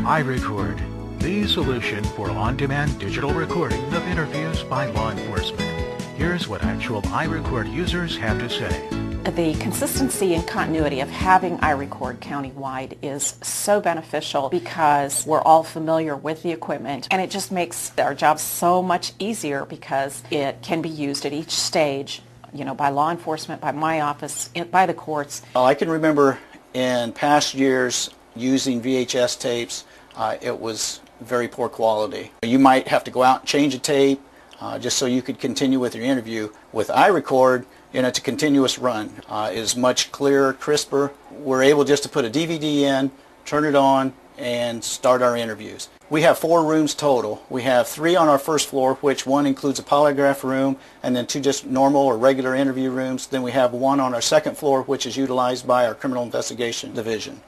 iRecord, the solution for on-demand digital recording of interviews by law enforcement. Here's what actual iRecord users have to say. The consistency and continuity of having iRecord countywide is so beneficial because we're all familiar with the equipment, and it just makes our job so much easier because it can be used at each stage, by law enforcement, by my office, by the courts. I can remember in past years using VHS tapes, it was very poor quality. You might have to go out and change a tape just so you could continue with your interview. With iRecord, it's a continuous run. It is much clearer, crisper. We're able just to put a DVD in, turn it on, and start our interviews. We have 4 rooms total. We have 3 on our first floor, which one includes a polygraph room, and then 2 just normal or regular interview rooms. Then we have 1 on our second floor, which is utilized by our criminal investigation division.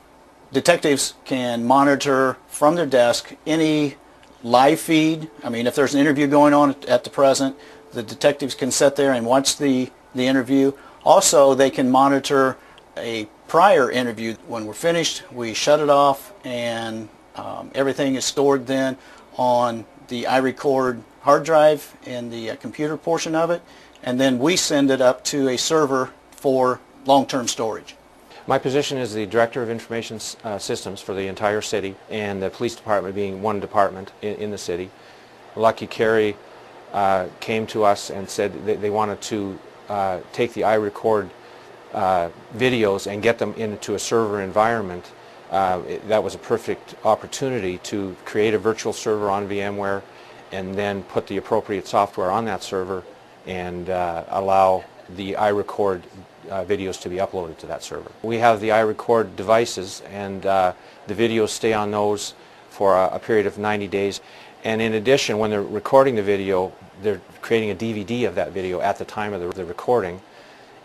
Detectives can monitor from their desk any live feed. If there's an interview going on at the present, the detectives can sit there and watch the interview. Also, they can monitor a prior interview. When we're finished, we shut it off, and everything is stored then on the iRecord hard drive in the computer portion of it, and then we send it up to a server for long-term storage. My position is the Director of Information Systems for the entire city, and the police department being one department in the city. Lucky Carey came to us and said that they wanted to take the iRecord videos and get them into a server environment. That was a perfect opportunity to create a virtual server on VMware and then put the appropriate software on that server and allow the iRecord videos to be uploaded to that server. We have the iRecord devices, and the videos stay on those for a period of 90 days. And in addition, when they're recording the video, they're creating a DVD of that video at the time of the recording.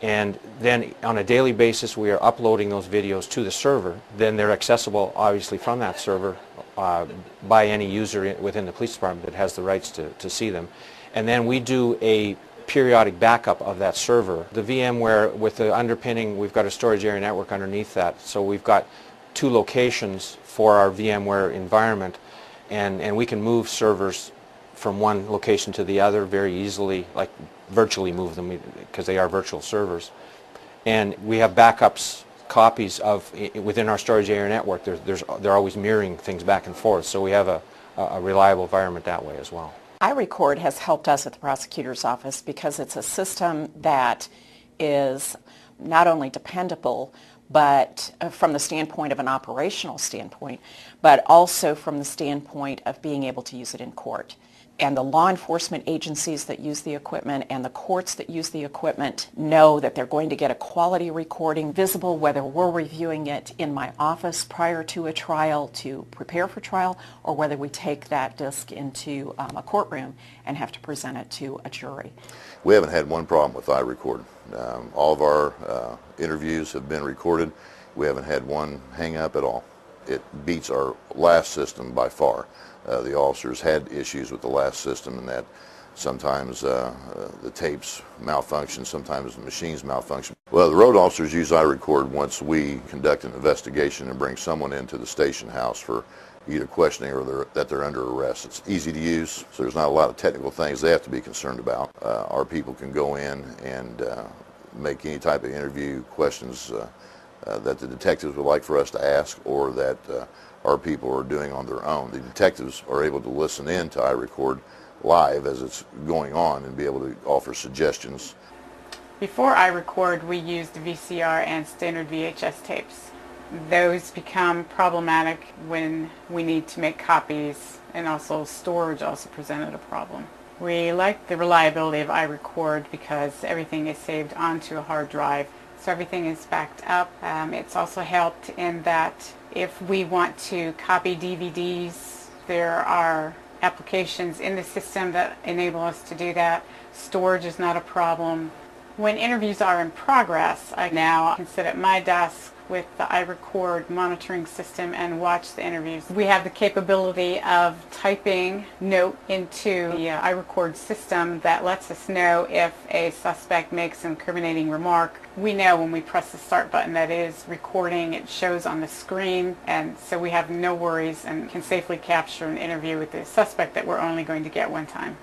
And then on a daily basis, we are uploading those videos to the server. Then they're accessible, obviously, from that server by any user within the police department that has the rights to see them. And then we do a periodic backup of that server. The VMware, with the underpinning, we've got a storage area network underneath that. So we've got 2 locations for our VMware environment, and we can move servers from one location to the other very easily, like virtually move them because they are virtual servers. And we have backups, copies of within our storage area network. They're always mirroring things back and forth, so we have a reliable environment that way as well. iRecord has helped us at the prosecutor's office because it's a system that is not only dependable, but from the standpoint of an operational standpoint, but also from the standpoint of being able to use it in court. And the law enforcement agencies that use the equipment and the courts that use the equipment know that they're going to get a quality recording visible whether we're reviewing it in my office prior to a trial to prepare for trial, or whether we take that disc into a courtroom and have to present it to a jury. We haven't had one problem with iRecord. All of our interviews have been recorded. We haven't had one hang up at all. It beats our last system by far. The officers had issues with the last system, and that sometimes the tapes malfunction, sometimes the machines malfunction. Well, the road officers use iRecord once we conduct an investigation and bring someone into the station house for either questioning or that they're under arrest. It's easy to use, so there's not a lot of technical things they have to be concerned about. Our people can go in and make any type of interview questions that the detectives would like for us to ask, or that our people are doing on their own. The detectives are able to listen in to iRecord live as it's going on and be able to offer suggestions. Before iRecord, we used VCR and standard VHS tapes. Those become problematic when we need to make copies, and also storage also presented a problem. We like the reliability of iRecord because everything is saved onto a hard drive, so everything is backed up. It's also helped in that if we want to copy DVDs, there are applications in the system that enable us to do that. Storage is not a problem. When interviews are in progress, I now can sit at my desk with the iRecord monitoring system and watch the interviews. We have the capability of typing note into the iRecord system that lets us know if a suspect makes an incriminating remark. We know when we press the start button that it is recording, it shows on the screen, and so we have no worries and can safely capture an interview with the suspect that we're only going to get one time.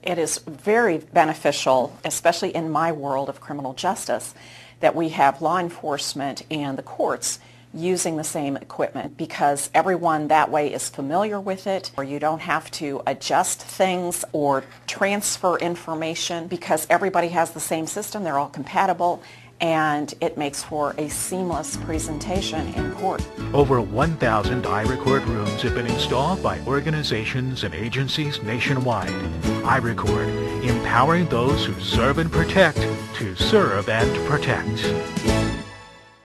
It is very beneficial, especially in my world of criminal justice, that we have law enforcement and the courts using the same equipment, because everyone that way is familiar with it, or you don't have to adjust things or transfer information because everybody has the same system, they're all compatible, and it makes for a seamless presentation in court. Over 1,000 iRecord rooms have been installed by organizations and agencies nationwide. iRecord, empowering those who serve and protect to serve and protect.